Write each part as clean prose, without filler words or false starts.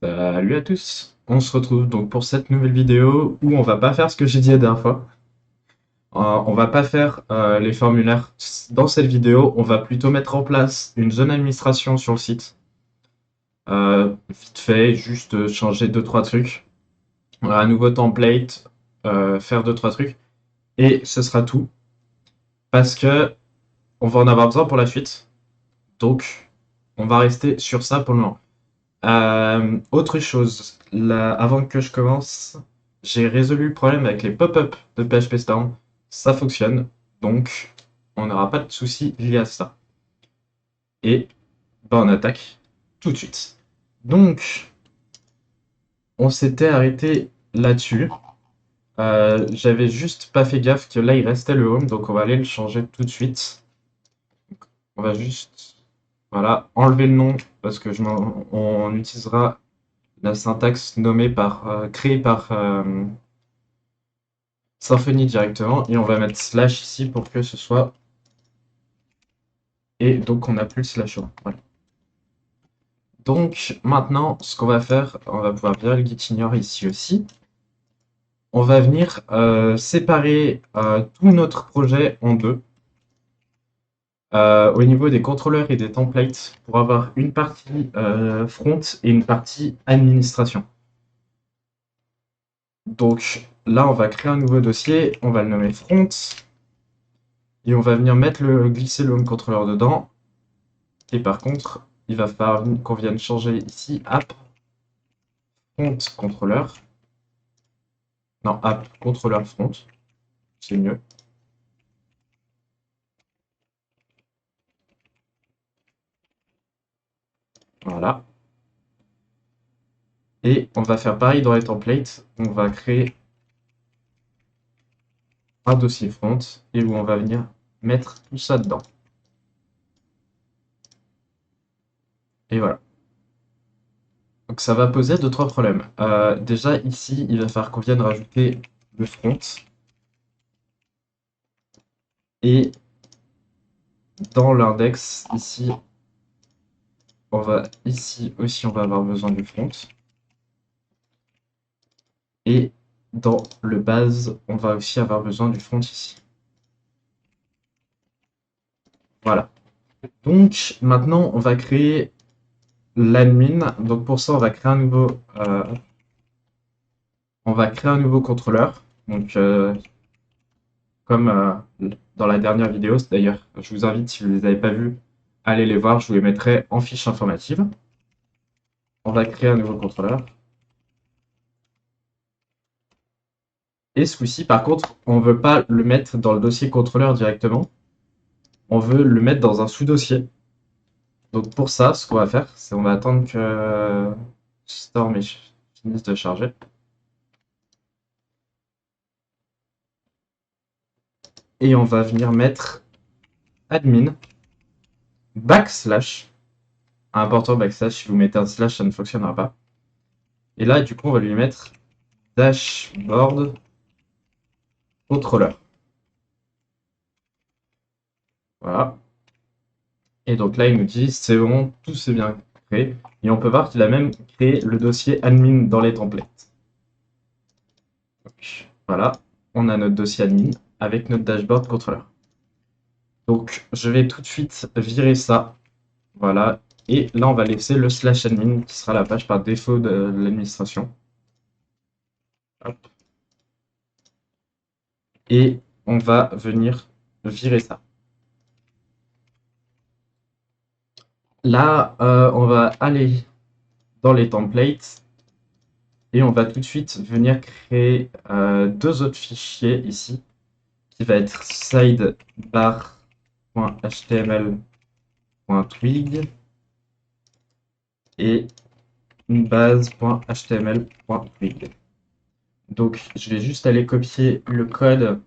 Salut à tous, on se retrouve donc pour cette nouvelle vidéo où on va pas faire ce que j'ai dit la dernière fois. On va pas faire les formulaires dans cette vidéo, on va plutôt mettre en place une zone administration sur le site. Vite fait, juste changer deux trois trucs, un nouveau template, faire deux trois trucs et ce sera tout parce que on va en avoir besoin pour la suite. Donc on va rester sur ça pour le moment. Autre chose, là, avant que je commence, j'ai résolu le problème avec les pop-up de PHP Storm. Ça fonctionne, donc on n'aura pas de soucis liés à ça. Et bah, on attaque tout de suite. Donc, on s'était arrêté là-dessus. J'avais juste pas fait gaffe que là il restait le home, donc on va aller le changer tout de suite. On va juste, voilà, enlever le nom parce que on utilisera la syntaxe nommée par, créée par Symfony directement, et on va mettre slash ici pour que ce soit, et donc on n'a plus le slash home. Voilà. Donc maintenant, ce qu'on va faire, on va pouvoir virer le git ignore ici aussi. On va venir séparer tout notre projet en deux. Au niveau des contrôleurs et des templates, pour avoir une partie front et une partie administration. Donc là, on va créer un nouveau dossier, on va le nommer front, et on va venir glisser le home controller dedans. Et par contre, il va falloir qu'on vienne changer ici app front contrôleur. Non, app contrôleur front, c'est mieux. Voilà. Et on va faire pareil dans les templates. On va créer un dossier front et où on va venir mettre tout ça dedans. Et voilà. Donc ça va poser deux, trois problèmes. Déjà ici, il va falloir qu'on vienne rajouter le front. Et dans l'index, ici, ici aussi, on va avoir besoin du front. Et dans le base, on va aussi avoir besoin du front ici. Voilà. Donc maintenant, on va créer l'admin. Donc pour ça, on va créer un nouveau contrôleur. Donc comme dans la dernière vidéo, d'ailleurs, je vous invite, si vous ne les avez pas vus, à aller les voir. Je vous les mettrai en fiche informative. On va créer un nouveau contrôleur. Et ce coup-ci, par contre, on ne veut pas le mettre dans le dossier contrôleur directement. On veut le mettre dans un sous-dossier. Donc pour ça, ce qu'on va faire, c'est on va attendre que Storm finisse de charger. Et on va venir mettre admin backslash. Important backslash, si vous mettez un slash, ça ne fonctionnera pas. Et là, du coup, on va lui mettre dashboard controller. Voilà. Et donc là, il nous dit c'est bon, tout s'est bien créé. Et on peut voir qu'il a même créé le dossier admin dans les templates. Donc, voilà, on a notre dossier admin avec notre dashboard controller. Donc je vais tout de suite virer ça. Voilà. Et là, on va laisser le slash admin qui sera la page par défaut de l'administration. Et on va venir virer ça. Là, on va aller dans les templates et on va tout de suite venir créer deux autres fichiers ici qui va être sidebar.html.twig et une base.html.twig. Donc, je vais juste aller copier le code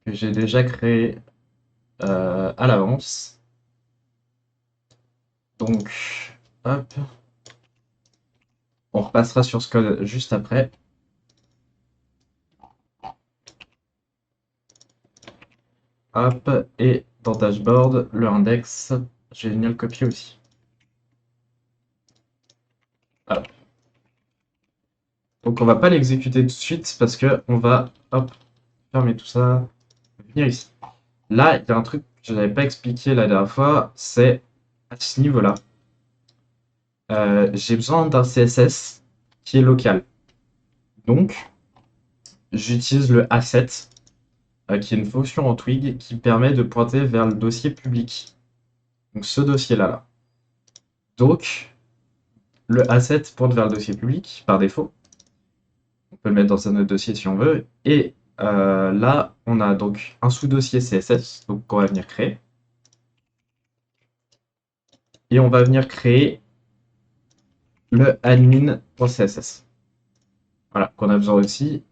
que j'ai déjà créé à l'avance. Donc, hop, on repassera sur ce code juste après. Hop, et dans dashboard, le index, je vais venir le copier aussi. Hop. Donc on va pas l'exécuter tout de suite parce que on va hop, fermer tout ça, venir ici. Là, il y a un truc que je n'avais pas expliqué la dernière fois, c'est à ce niveau-là, j'ai besoin d'un CSS qui est local. Donc, j'utilise le asset, qui est une fonction en Twig qui permet de pointer vers le dossier public. Donc ce dossier-là. Là. Donc, le asset pointe vers le dossier public par défaut. On peut le mettre dans un autre dossier si on veut. Et là, on a donc un sous-dossier CSS donc qu'on va venir créer. Et on va venir créer le admin.css. Voilà, qu'on a besoin aussi.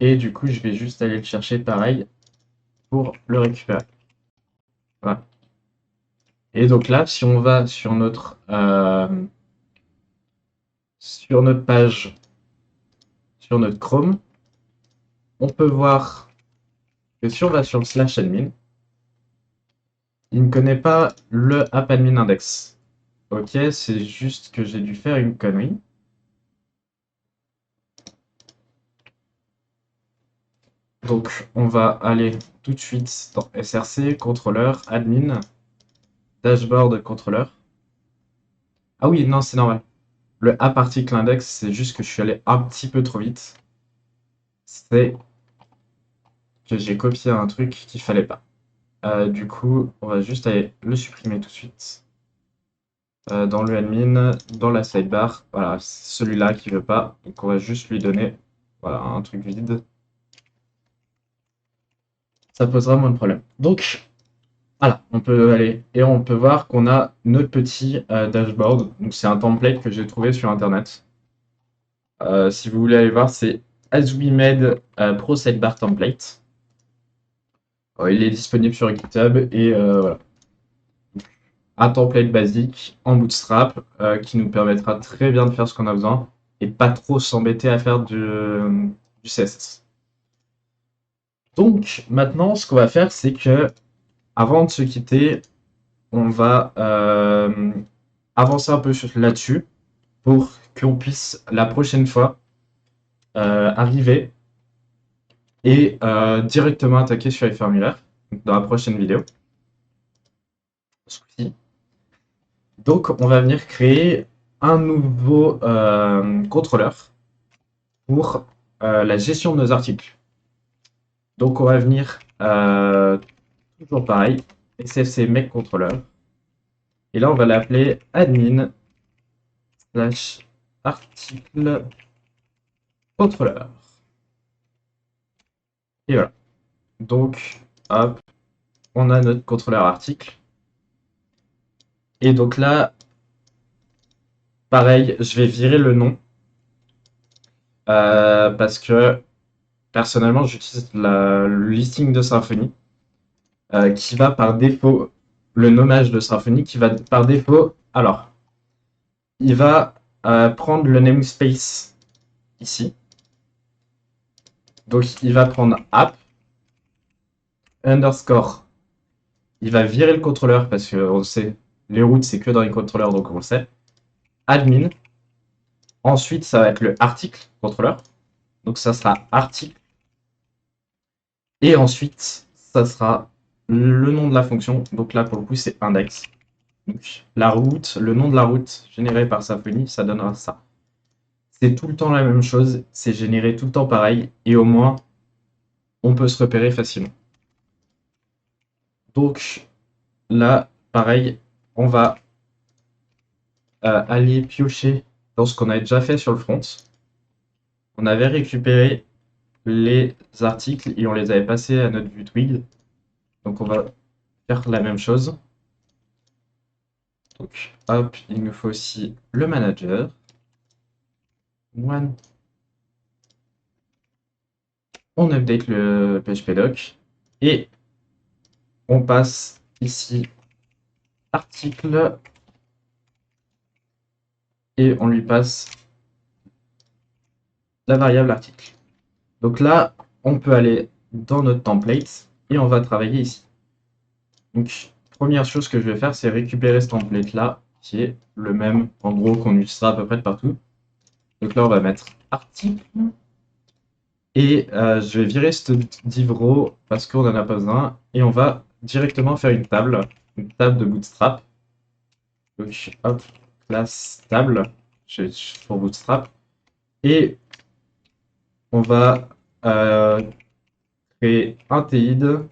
Et du coup, je vais juste aller le chercher pareil pour le récupérer. Voilà. Et donc là, si on va sur notre page, sur notre Chrome, on peut voir que si on va sur le /admin, il ne connaît pas le app-admin index. Ok, c'est juste que j'ai dû faire une connerie. Donc, on va aller tout de suite dans src, contrôleur, admin, dashboard, contrôleur. Ah oui, non, c'est normal. Le app article index, c'est juste que je suis allé un petit peu trop vite. C'est que j'ai copié un truc qu'il fallait pas. Du coup, on va juste aller le supprimer tout de suite. Dans le admin, dans la sidebar, voilà, c'est celui-là qui veut pas. Donc on va juste lui donner voilà, un truc vide. Ça posera moins de problèmes. Donc, voilà, on peut aller et on peut voir qu'on a notre petit dashboard. Donc c'est un template que j'ai trouvé sur internet. Si vous voulez aller voir, c'est As We Made Pro Sidebar Template. Il est disponible sur GitHub et voilà. Un template basique en Bootstrap qui nous permettra très bien de faire ce qu'on a besoin et pas trop s'embêter à faire du CSS. Donc maintenant, ce qu'on va faire, c'est que avant de se quitter, on va avancer un peu là-dessus pour qu'on puisse la prochaine fois arriver et directement attaquer sur les formulaires dans la prochaine vidéo. Donc, on va venir créer un nouveau contrôleur pour la gestion de nos articles. Donc, on va venir toujours pareil, sfc make controller. Et là, on va l'appeler admin / article contrôleur. Et voilà. Donc, hop, on a notre contrôleur article. Et donc là, pareil, je vais virer le nom parce que personnellement, j'utilise le listing de Symfony qui va par défaut, le nommage de Symfony qui va par défaut, alors, il va prendre le namespace ici. Donc, il va prendre app underscore. Il va virer le contrôleur parce qu'on sait, les routes, c'est que dans les contrôleurs, donc on le sait. Admin. Ensuite, ça va être le article contrôleur. Donc, ça sera article. Et ensuite, ça sera le nom de la fonction. Donc là, pour le coup, c'est index. Donc, la route, le nom de la route générée par Symfony, ça donnera ça. C'est tout le temps la même chose, c'est généré tout le temps pareil, et au moins, on peut se repérer facilement. Donc, là, pareil, on va aller piocher dans ce qu'on avait déjà fait sur le front. On avait récupéré les articles et on les avait passés à notre vue Twig. Donc, on va faire la même chose. Donc, hop, il nous faut aussi le manager. One. On update le phpdoc et on passe ici article et on lui passe la variable article. Donc là, on peut aller dans notre template et on va travailler ici. Donc, première chose que je vais faire, c'est récupérer ce template là qui est le même en gros qu'on utilisera à peu près de partout. Donc là, on va mettre article. Et je vais virer ce div row parce qu'on n'en a pas besoin. Et on va directement faire une table de Bootstrap. Donc hop, classe table pour Bootstrap. Et on va créer un TID,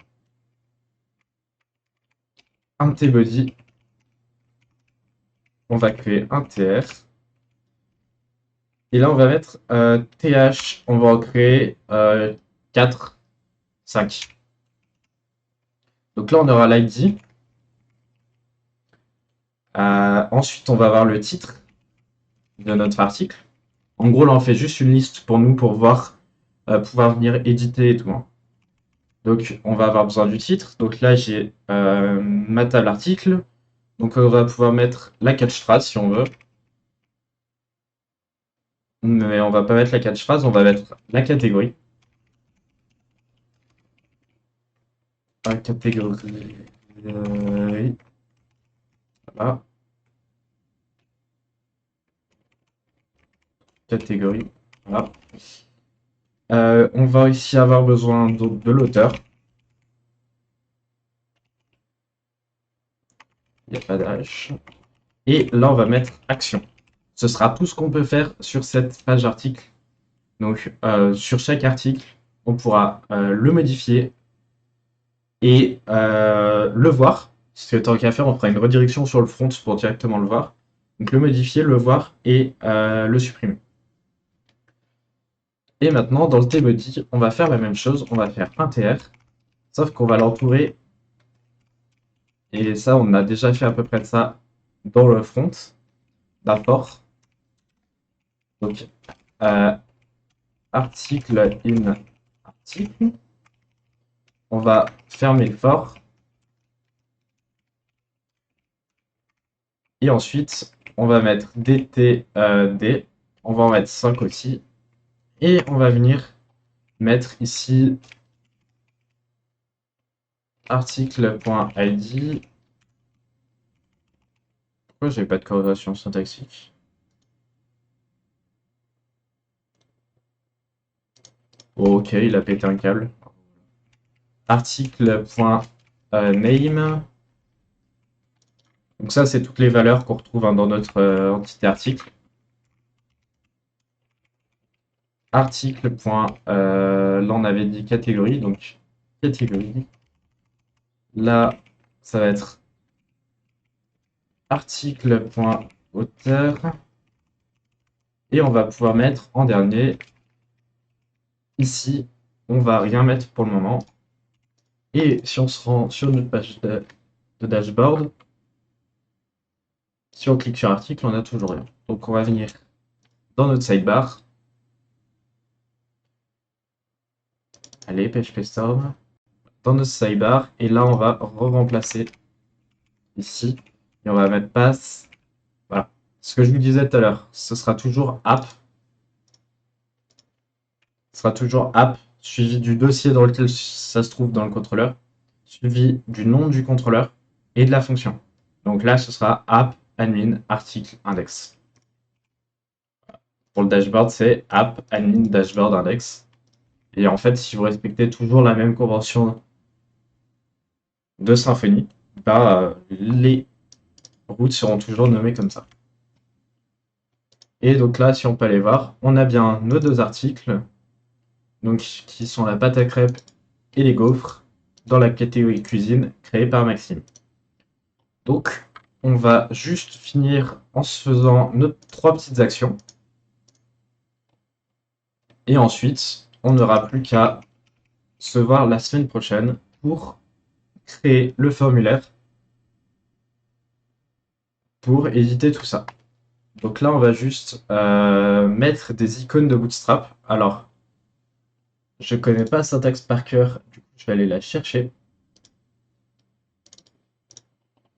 un tbody. On va créer un tr. Et là, on va mettre th. On va en créer 4, 5. Donc là, on aura l'id. Ensuite, on va avoir le titre de notre article. En gros, là, on fait juste une liste pour nous pour voir, pouvoir venir éditer et tout, hein. Donc, on va avoir besoin du titre. Donc là, j'ai ma table article. Donc, on va pouvoir mettre la catchphrase si on veut. Mais on va pas mettre la catchphrase, on va mettre la catégorie. La catégorie. Voilà. Catégorie. Voilà. On va aussi avoir besoin de l'auteur. Il n'y a pas d'H. Et là, on va mettre action. Ce sera tout ce qu'on peut faire sur cette page article. Donc, sur chaque article, on pourra le modifier et le voir. Parce que tant qu'à faire, on fera une redirection sur le front pour directement le voir. Donc, le modifier, le voir et le supprimer. Et maintenant, dans le tbody, on va faire la même chose. On va faire un tr, sauf qu'on va l'entourer. Et ça, on a déjà fait à peu près de ça dans le front d'apport. Donc, article in article. On va fermer le for. Et ensuite, on va mettre dtd. On va en mettre 5 aussi. Et on va venir mettre ici article.id. Pourquoi j'ai pas de corrélation syntaxique? Ok, il a pété un câble. Article.name. Donc ça, c'est toutes les valeurs qu'on retrouve dans notre entité article. Article. Là, on avait dit catégorie, donc catégorie. Là, ça va être article.auteur. Et on va pouvoir mettre en dernier. Ici, on va rien mettre pour le moment. Et si on se rend sur notre page de dashboard, si on clique sur article, on n'a toujours rien. Donc on va venir dans notre sidebar. Allez, PHP Storm. Dans notre sidebar. Et là, on va remplacer ici. Et on va mettre pass. Voilà. Ce que je vous disais tout à l'heure, ce sera toujours app. Ce sera toujours app suivi du dossier dans lequel ça se trouve dans le contrôleur, suivi du nom du contrôleur et de la fonction. Donc là, ce sera app admin article index. Pour le dashboard, c'est app admin dashboard index. Et en fait, si vous respectez toujours la même convention de Symfony, bah, les routes seront toujours nommées comme ça. Et donc là, si on peut aller voir, on a bien nos deux articles, donc qui sont la pâte à crêpes et les gaufres, dans la catégorie cuisine créée par Maxime. Donc, on va juste finir en se faisant nos 3 petites actions. Et ensuite, on n'aura plus qu'à se voir la semaine prochaine pour créer le formulaire pour éditer tout ça. Donc là, on va juste mettre des icônes de Bootstrap. Alors, je connais pas la syntaxe par cœur, du coup, je vais aller la chercher.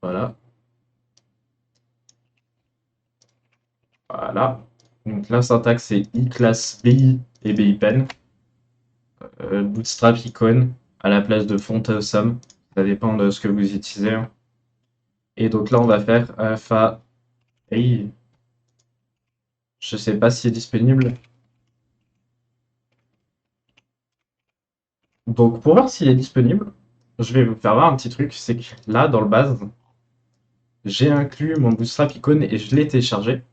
Voilà. Voilà. Donc la syntaxe, c'est i-class bi et bipen. Bootstrap icône à la place de font awesome. Ça dépend de ce que vous utilisez. Et donc là, on va faire fa. Hey. Je sais pas s'il est disponible. Donc pour voir s'il est disponible, je vais vous faire voir un petit truc, c'est que là dans le base, j'ai inclus mon Bootstrap icône et je l'ai téléchargé.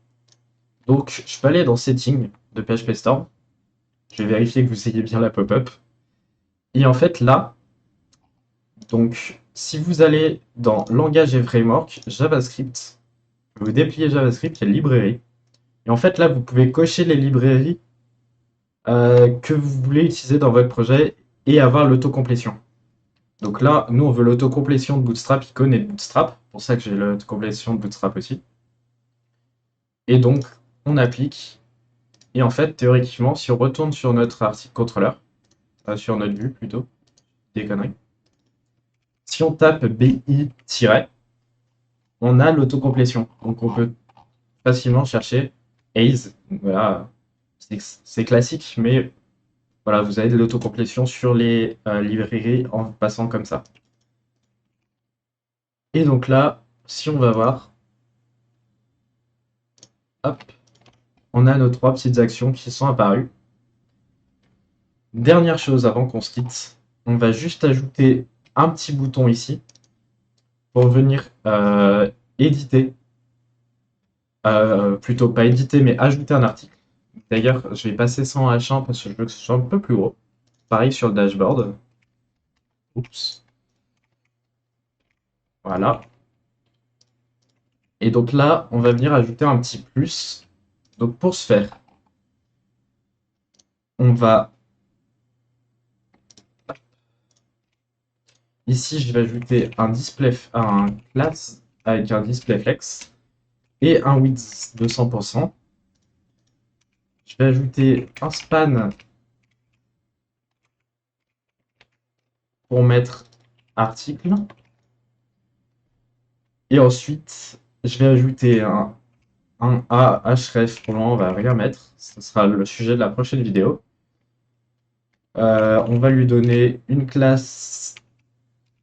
Donc je peux aller dans Settings de PHP Storm. Je vais vérifier que vous ayez bien la pop-up. Et en fait là, donc si vous allez dans Langage et Framework, JavaScript, vous dépliez JavaScript, il y a librairie. Et en fait là, vous pouvez cocher les librairies que vous voulez utiliser dans votre projet et avoir l'autocomplétion. Donc là, nous, on veut l'autocomplétion de Bootstrap, icône et de Bootstrap. C'est pour ça que j'ai l'autocomplétion de Bootstrap aussi. Et donc, on applique. Et en fait, théoriquement, si on retourne sur notre article contrôleur, sur notre vue plutôt, des conneries, si on tape BI- on a l'autocomplétion. Donc, on peut facilement chercher Ace. Voilà, c'est classique, mais voilà, vous avez de l'autocomplétion sur les librairies en passant comme ça. Et donc là, si on va voir, hop, on a nos 3 petites actions qui sont apparues. Dernière chose avant qu'on se quitte, on va juste ajouter un petit bouton ici pour venir éditer, plutôt pas éditer, mais ajouter un article. D'ailleurs, je vais passer ça en H1 parce que je veux que ce soit un peu plus gros. Pareil sur le dashboard. Oups. Voilà. Et donc là, on va venir ajouter un petit plus. Donc pour ce faire, on va... Ici, je vais ajouter un class avec un display flex et un width de 100%. Je vais ajouter un span pour mettre article. Et ensuite, je vais ajouter un A href. Pour le moment, on va rien mettre. Ce sera le sujet de la prochaine vidéo. On va lui donner une classe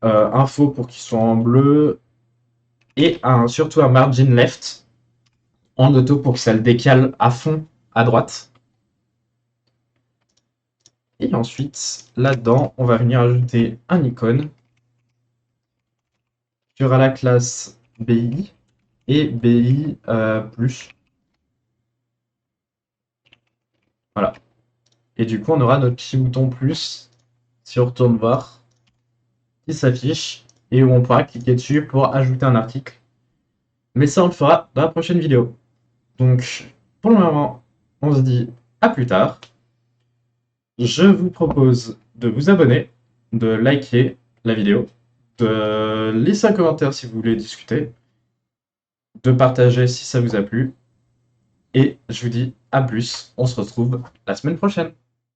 info pour qu'il soit en bleu et surtout un margin left en auto pour que ça le décale à fond à droite. Et ensuite, là-dedans, on va venir ajouter un icône qui aura la classe BI et BI plus. Voilà. Et du coup, on aura notre petit bouton plus, si on retourne voir, qui s'affiche et où on pourra cliquer dessus pour ajouter un article. Mais ça, on le fera dans la prochaine vidéo. Donc, pour le moment, on se dit à plus tard. Je vous propose de vous abonner, de liker la vidéo, de laisser un commentaire si vous voulez discuter, de partager si ça vous a plu. Et je vous dis à plus, on se retrouve la semaine prochaine.